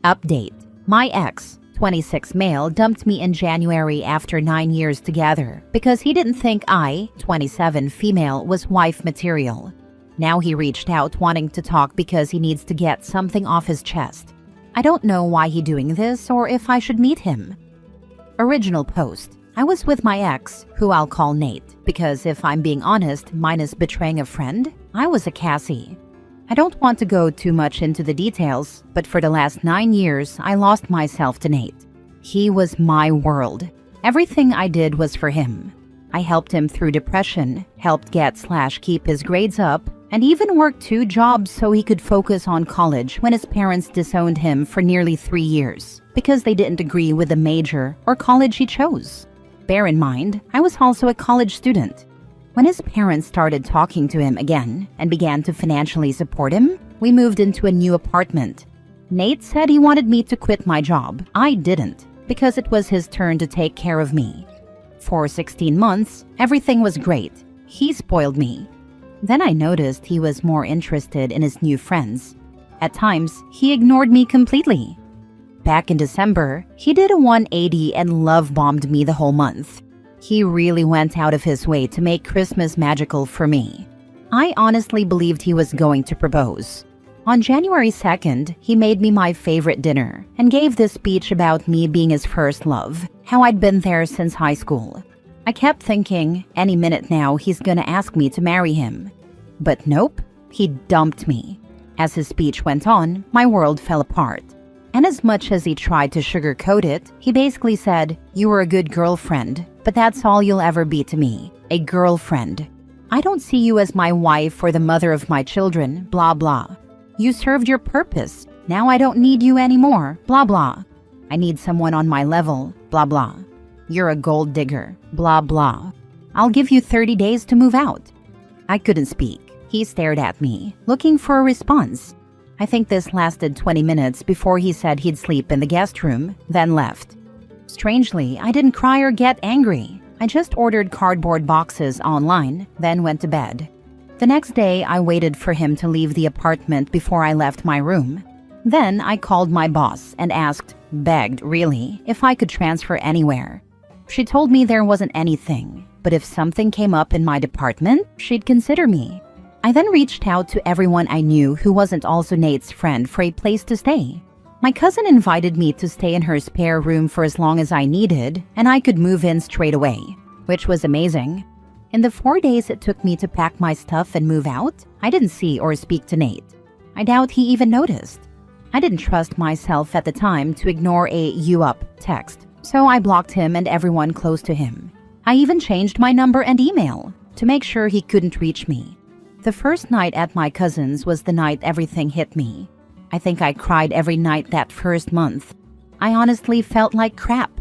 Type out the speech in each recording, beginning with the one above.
Update. My ex, 26 male, dumped me in January after 9 years together because he didn't think I, 27 female, was wife material. Now he reached out wanting to talk because he needs to get something off his chest. I don't know why he doing this or if I should meet him. Original post. I was with my ex, who I'll call Nate, because if I'm being honest, minus betraying a friend, I was a Cassie. I don't want to go too much into the details, but for the last 9 years, I lost myself to Nate. He was my world. Everything I did was for him. I helped him through depression, helped get/keep his grades up, and even worked 2 jobs so he could focus on college when his parents disowned him for nearly 3 years because they didn't agree with the major or college he chose. Bear in mind, I was also a college student. When his parents started talking to him again and began to financially support him, we moved into a new apartment. Nate said he wanted me to quit my job. I didn't, because it was his turn to take care of me. For 16 months, everything was great. He spoiled me. Then I noticed he was more interested in his new friends. At times, he ignored me completely. Back in December, he did a 180 and love-bombed me the whole month. He really went out of his way to make Christmas magical for me. I honestly believed he was going to propose. On January 2nd, he made me my favorite dinner and gave this speech about me being his first love, how I'd been there since high school. I kept thinking, any minute now he's gonna ask me to marry him. But nope, he dumped me. As his speech went on, my world fell apart. And as much as he tried to sugarcoat it, he basically said, "You were a good girlfriend, but that's all you'll ever be to me, a girlfriend. I don't see you as my wife or the mother of my children, blah blah. You served your purpose, now I don't need you anymore, blah blah. I need someone on my level, blah blah. You're a gold digger, blah blah. I'll give you 30 days to move out." I couldn't speak. He stared at me, looking for a response. I think this lasted 20 minutes before he said he'd sleep in the guest room, then left. Strangely, I didn't cry or get angry. I just ordered cardboard boxes online, then went to bed. The next day, I waited for him to leave the apartment before I left my room. Then I called my boss and asked, begged really, if I could transfer anywhere. She told me there wasn't anything, but if something came up in my department, she'd consider me. I then reached out to everyone I knew who wasn't also Nate's friend for a place to stay. My cousin invited me to stay in her spare room for as long as I needed, and I could move in straight away, which was amazing. In the 4 days it took me to pack my stuff and move out, I didn't see or speak to Nate. I doubt he even noticed. I didn't trust myself at the time to ignore a "you up" text, so I blocked him and everyone close to him. I even changed my number and email to make sure he couldn't reach me. The first night at my cousin's was the night everything hit me. I think I cried every night that first month. I honestly felt like crap.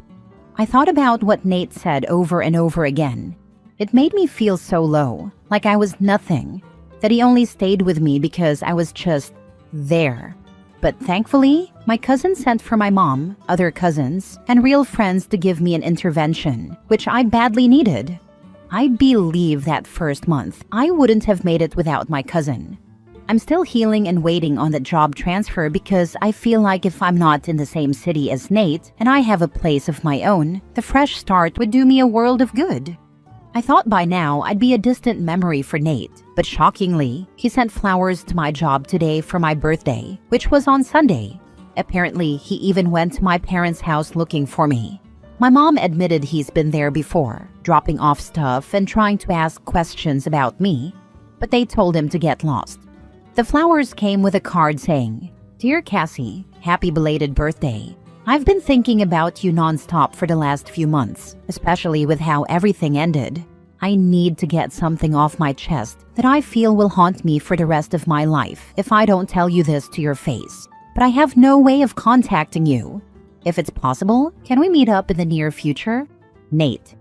I thought about what Nate said over and over again. It made me feel so low, like I was nothing, that he only stayed with me because I was just there. But thankfully, my cousin sent for my mom, other cousins, and real friends to give me an intervention, which I badly needed. I believe that first month, I wouldn't have made it without my cousin. I'm still healing and waiting on the job transfer because I feel like if I'm not in the same city as Nate and I have a place of my own, the fresh start would do me a world of good. I thought by now I'd be a distant memory for Nate, but shockingly, he sent flowers to my job today for my birthday, which was on Sunday. Apparently, he even went to my parents' house looking for me. My mom admitted he's been there before, dropping off stuff and trying to ask questions about me, but they told him to get lost. The flowers came with a card saying, "Dear Cassie, happy belated birthday. I've been thinking about you nonstop for the last few months, especially with how everything ended. I need to get something off my chest that I feel will haunt me for the rest of my life if I don't tell you this to your face, but I have no way of contacting you. If it's possible, can we meet up in the near future? Nate."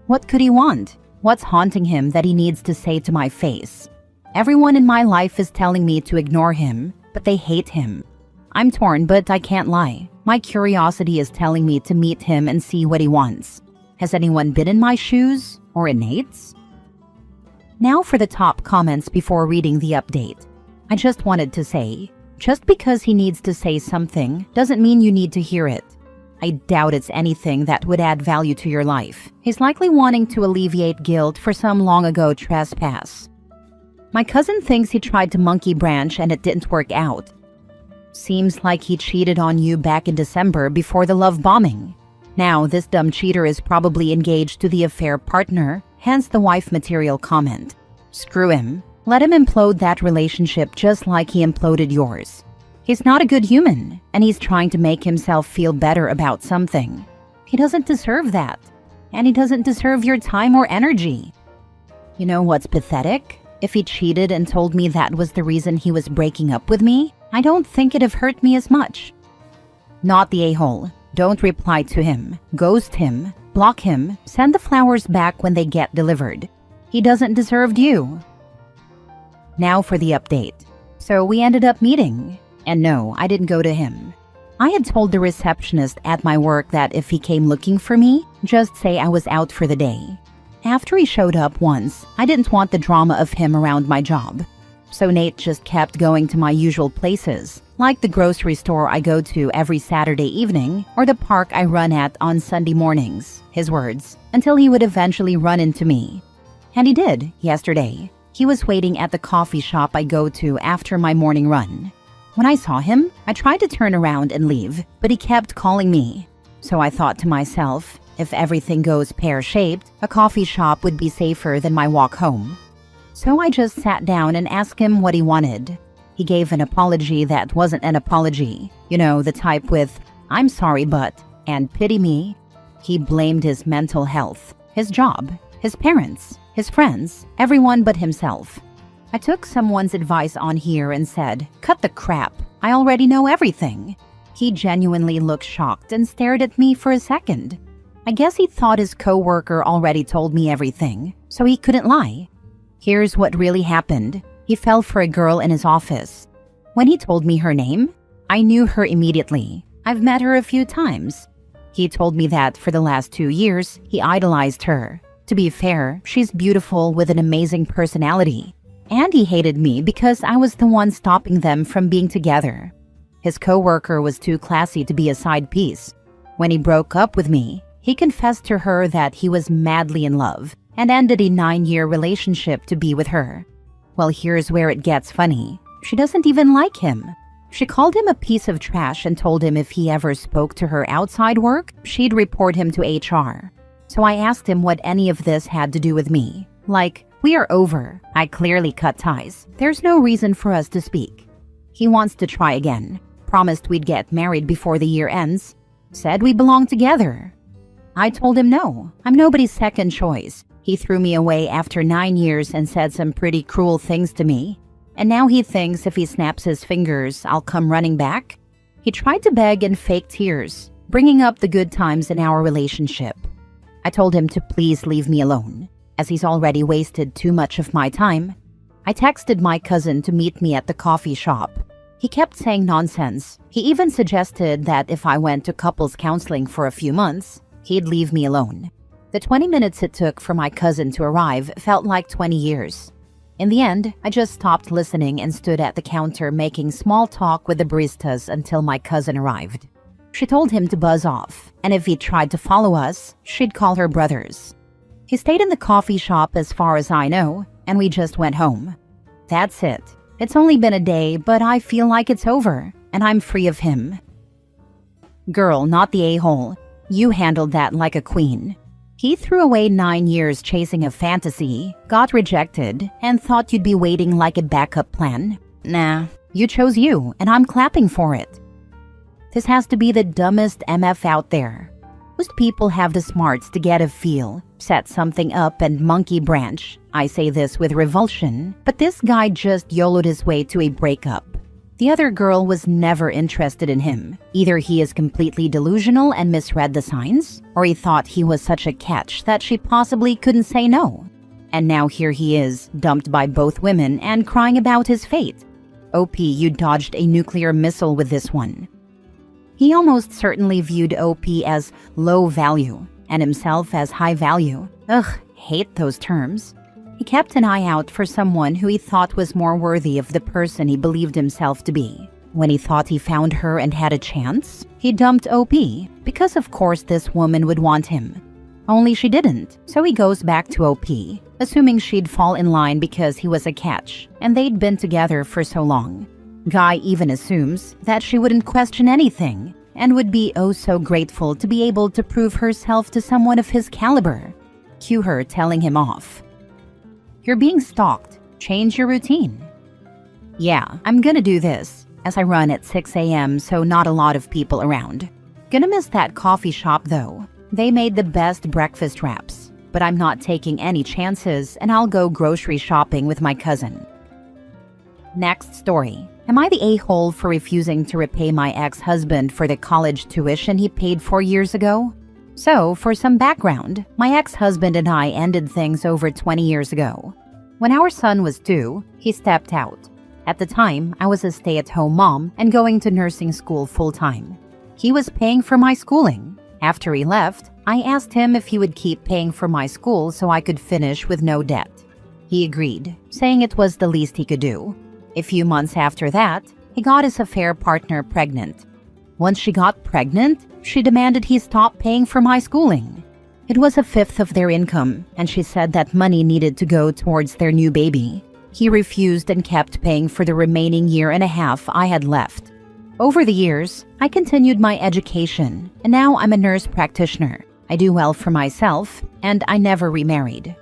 What could he want? What's haunting him that he needs to say to my face? Everyone in my life is telling me to ignore him, but they hate him. I'm torn, but I can't lie. My curiosity is telling me to meet him and see what he wants. Has anyone been in my shoes or in Nate's? Now for the top comments before reading the update. I just wanted to say, Just because he needs to say something doesn't mean you need to hear it. I doubt it's anything that would add value to your life. He's likely wanting to alleviate guilt for some long ago trespass. My cousin thinks he tried to monkey branch and it didn't work out. Seems like he cheated on you back in December before the love bombing. Now, this dumb cheater is probably engaged to the affair partner, hence the wife material comment. Screw him. Let him implode that relationship just like he imploded yours. He's not a good human, and he's trying to make himself feel better about something. He doesn't deserve that, and he doesn't deserve your time or energy. You know what's pathetic? If he cheated and told me that was the reason he was breaking up with me, I don't think it'd have hurt me as much. Not the a-hole. Don't reply to him. Ghost him. Block him. Send the flowers back when they get delivered. He doesn't deserve you. Now for the update. So we ended up meeting. And no, I didn't go to him. I had told the receptionist at my work that if he came looking for me, just say I was out for the day. After he showed up once, I didn't want the drama of him around my job. So Nate just kept going to my usual places, like the grocery store I go to every Saturday evening or the park I run at on Sunday mornings, his words, until he would eventually run into me. And he did, yesterday. He was waiting at the coffee shop I go to after my morning run. When I saw him, I tried to turn around and leave, but he kept calling me. So I thought to myself, if everything goes pear-shaped, a coffee shop would be safer than my walk home. So I just sat down and asked him what he wanted. He gave an apology that wasn't an apology. You know, the type with, "I'm sorry but," and "pity me." He blamed his mental health, his job, his parents, his friends, everyone but himself. I took someone's advice on here and said, "Cut the crap. I already know everything." He genuinely looked shocked and stared at me for a second. I guess he thought his coworker already told me everything, so he couldn't lie. Here's what really happened. He fell for a girl in his office. When he told me her name, I knew her immediately. I've met her a few times. He told me that for the last 2 years, he idolized her. To be fair, she's beautiful with an amazing personality. And he hated me because I was the one stopping them from being together. His coworker was too classy to be a side piece. When he broke up with me, he confessed to her that he was madly in love and ended a 9-year relationship to be with her. Well, here's where it gets funny. She doesn't even like him. She called him a piece of trash and told him if he ever spoke to her outside work, she'd report him to HR. So I asked him what any of this had to do with me. Like, we are over. I clearly cut ties. There's no reason for us to speak. He wants to try again. Promised we'd get married before the year ends. Said we belong together. I told him no. I'm nobody's second choice. He threw me away after 9 years and said some pretty cruel things to me. And now he thinks if he snaps his fingers, I'll come running back. He tried to beg and fake tears, bringing up the good times in our relationship. I told him to please leave me alone, as he's already wasted too much of my time. I texted my cousin to meet me at the coffee shop. He kept saying nonsense. He even suggested that if I went to couples counseling for a few months, he'd leave me alone. The 20 minutes it took for my cousin to arrive felt like 20 years. In the end, I just stopped listening and stood at the counter making small talk with the baristas until my cousin arrived. She told him to buzz off, and if he tried to follow us, she'd call her brothers. He stayed in the coffee shop as far as I know, and we just went home. That's it. It's only been a day, but I feel like it's over, and I'm free of him. Girl, not the a-hole. You handled that like a queen. He threw away 9 years chasing a fantasy, got rejected, and thought you'd be waiting like a backup plan. Nah, you chose you, and I'm clapping for it. This has to be the dumbest MF out there. Most people have the smarts to get a feel, set something up and monkey branch. I say this with revulsion, but this guy just YOLO'd his way to a breakup. The other girl was never interested in him. Either he is completely delusional and misread the signs, or he thought he was such a catch that she possibly couldn't say no. And now here he is, dumped by both women and crying about his fate. OP, you dodged a nuclear missile with this one. He almost certainly viewed OP as low value and himself as high value. Ugh, hate those terms. He kept an eye out for someone who he thought was more worthy of the person he believed himself to be. When he thought he found her and had a chance, he dumped OP because of course this woman would want him. Only she didn't, so he goes back to OP, assuming she'd fall in line because he was a catch and they'd been together for so long. Guy even assumes that she wouldn't question anything and would be oh so grateful to be able to prove herself to someone of his caliber. Cue her telling him off. You're being stalked. Change your routine. Yeah, I'm gonna do this, as I run at 6 a.m. so not a lot of people around. Gonna miss that coffee shop though. They made the best breakfast wraps, but I'm not taking any chances and I'll go grocery shopping with my cousin. Next story. Am I the a-hole for refusing to repay my ex-husband for the college tuition he paid 4 years ago? So, for some background, my ex-husband and I ended things over 20 years ago. When our son was 2, he stepped out. At the time, I was a stay-at-home mom and going to nursing school full-time. He was paying for my schooling. After he left, I asked him if he would keep paying for my school so I could finish with no debt. He agreed, saying it was the least he could do. A few months after that, he got his affair partner pregnant. Once she got pregnant, she demanded he stop paying for my schooling. It was a fifth of their income, and she said that money needed to go towards their new baby. He refused and kept paying for the remaining year and a half I had left. Over the years, I continued my education, and now I'm a nurse practitioner. I do well for myself, and I never remarried.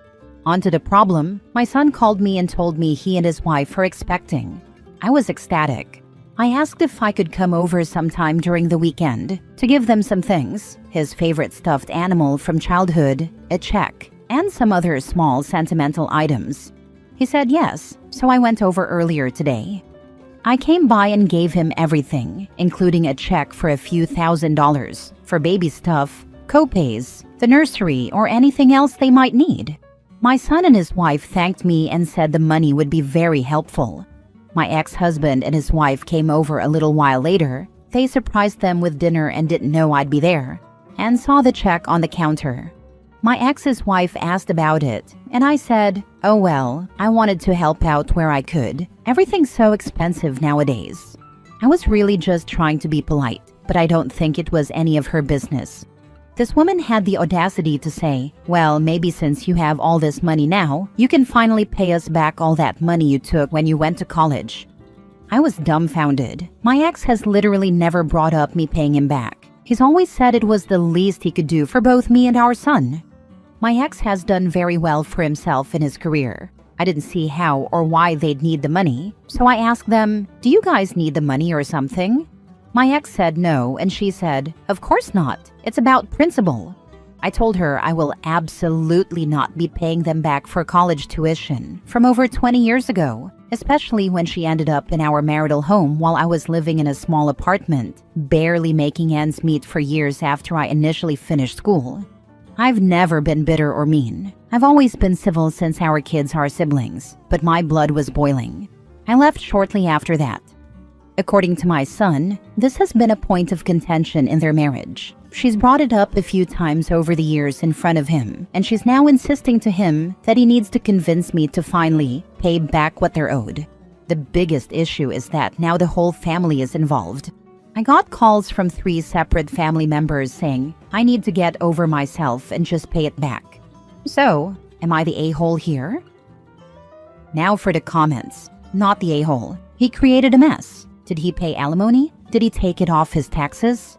On to the problem, my son called me and told me he and his wife are expecting. I was ecstatic. I asked if I could come over sometime during the weekend to give them some things, his favorite stuffed animal from childhood, a check, and some other small sentimental items. He said yes, so I went over earlier today. I came by and gave him everything, including a check for a few $1,000s for baby stuff, co-pays, the nursery, or anything else they might need. My son and his wife thanked me and said the money would be very helpful. My ex-husband and his wife came over a little while later. They surprised them with dinner and didn't know I'd be there, and saw the check on the counter. My ex's wife asked about it, and I said, oh well, I wanted to help out where I could. Everything's so expensive nowadays. I was really just trying to be polite, but I don't think it was any of her business. This woman had the audacity to say, well, maybe since you have all this money now, you can finally pay us back all that money you took when you went to college. I was dumbfounded. My ex has literally never brought up me paying him back. He's always said it was the least he could do for both me and our son. My ex has done very well for himself in his career. I didn't see how or why they'd need the money, so I asked them, do you guys need the money or something? My ex said no, and she said, of course not. It's about principle. I told her I will absolutely not be paying them back for college tuition from over 20 years ago, especially when she ended up in our marital home while I was living in a small apartment, barely making ends meet for years after I initially finished school. I've never been bitter or mean. I've always been civil since our kids are siblings, but my blood was boiling. I left shortly after that. According to my son, this has been a point of contention in their marriage. She's brought it up a few times over the years in front of him, and she's now insisting to him that he needs to convince me to finally pay back what they're owed. The biggest issue is that now the whole family is involved. I got calls from 3 separate family members saying I need to get over myself and just pay it back. So, am I the a-hole here? Now for the comments. Not the a-hole. He created a mess. Did he pay alimony? Did he take it off his taxes?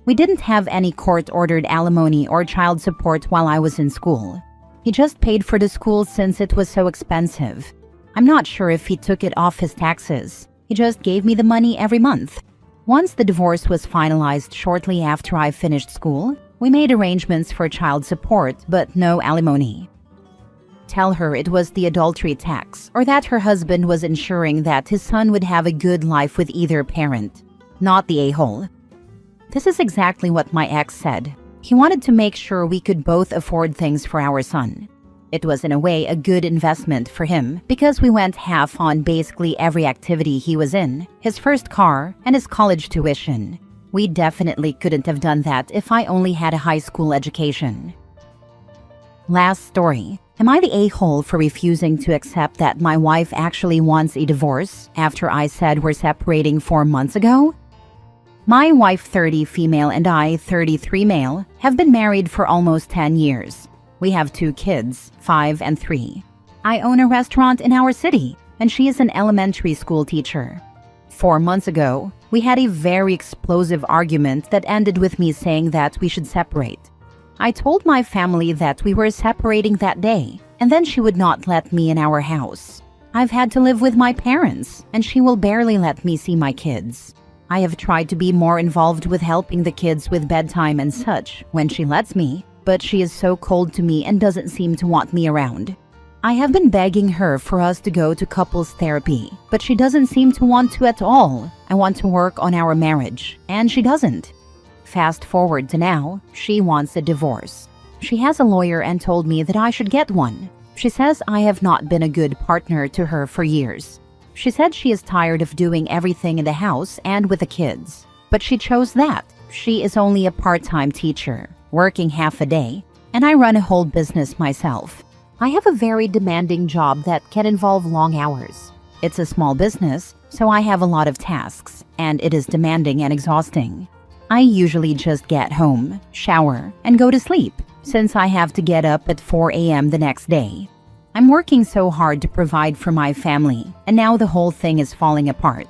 We didn't have any court-ordered alimony or child support while I was in school. He just paid for the school since it was so expensive. I'm not sure if he took it off his taxes. He just gave me the money every month. Once the divorce was finalized shortly after I finished school, we made arrangements for child support but no alimony. Tell her it was the adultery tax or that her husband was ensuring that his son would have a good life with either parent. Not the a-hole. This is exactly what my ex said. He wanted to make sure we could both afford things for our son. It was in a way a good investment for him because we went half on basically every activity he was in, his first car, and his college tuition. We definitely couldn't have done that if I only had a high school education. Last story. Am I the a-hole for refusing to accept that my wife actually wants a divorce after I said we're separating 4 months ago? My wife, 30 female, and I, 33 male, have been married for almost 10 years. We have 2 kids, 5 and 3. I own a restaurant in our city, and she is an elementary school teacher. 4 months ago, we had a very explosive argument that ended with me saying that we should separate. I told my family that we were separating that day, and then she would not let me in our house. I've had to live with my parents, and she will barely let me see my kids. I have tried to be more involved with helping the kids with bedtime and such when she lets me, but she is so cold to me and doesn't seem to want me around. I have been begging her for us to go to couples therapy, but she doesn't seem to want to at all. I want to work on our marriage, and she doesn't. Fast forward to now, she wants a divorce. She has a lawyer and told me that I should get one. She says I have not been a good partner to her for years. She said she is tired of doing everything in the house and with the kids. But she chose that. She is only a part-time teacher, working half a day, and I run a whole business myself. I have a very demanding job that can involve long hours. It's a small business, so I have a lot of tasks, and it is demanding and exhausting. I usually just get home, shower, and go to sleep, since I have to get up at 4 a.m. the next day. I'm working so hard to provide for my family, and now the whole thing is falling apart.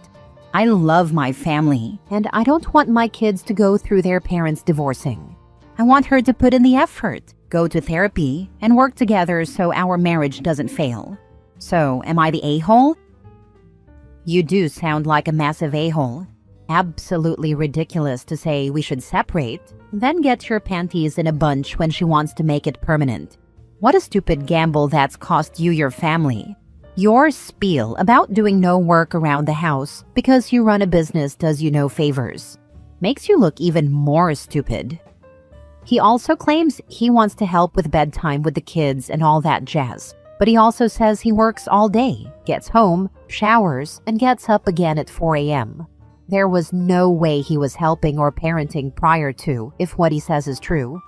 I love my family, and I don't want my kids to go through their parents divorcing. I want her to put in the effort, go to therapy, and work together so our marriage doesn't fail. So, am I the a-hole? You do sound like a massive a-hole. Absolutely ridiculous to say we should separate, then get your panties in a bunch when she wants to make it permanent. What a stupid gamble that's cost you your family. Your spiel about doing no work around the house because you run a business does you no favors. Makes you look even more stupid. He also claims he wants to help with bedtime with the kids and all that jazz, but he also says he works all day, gets home, showers, and gets up again at 4 a.m. There was no way he was helping or parenting prior to, if what he says is true.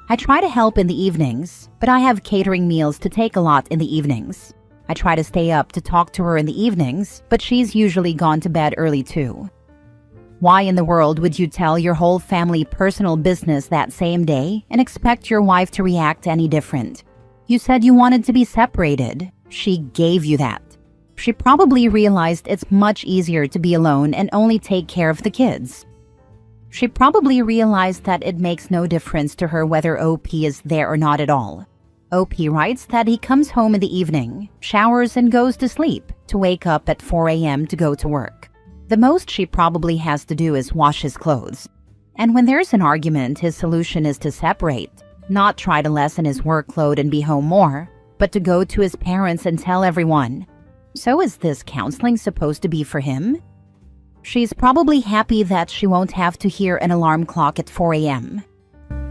I try to help in the evenings, but I have catering meals to take a lot in the evenings. I try to stay up to talk to her in the evenings, but she's usually gone to bed early too. Why in the world would you tell your whole family personal business that same day and expect your wife to react any different? You said you wanted to be separated. She gave you that. She probably realized it's much easier to be alone and only take care of the kids. She probably realized that it makes no difference to her whether OP is there or not at all. OP writes that he comes home in the evening, showers and goes to sleep, to wake up at 4 a.m. to go to work. The most she probably has to do is wash his clothes. And when there's an argument, his solution is to separate, not try to lessen his workload and be home more, but to go to his parents and tell everyone. So is this counseling supposed to be for him? She's probably happy that she won't have to hear an alarm clock at 4 a.m.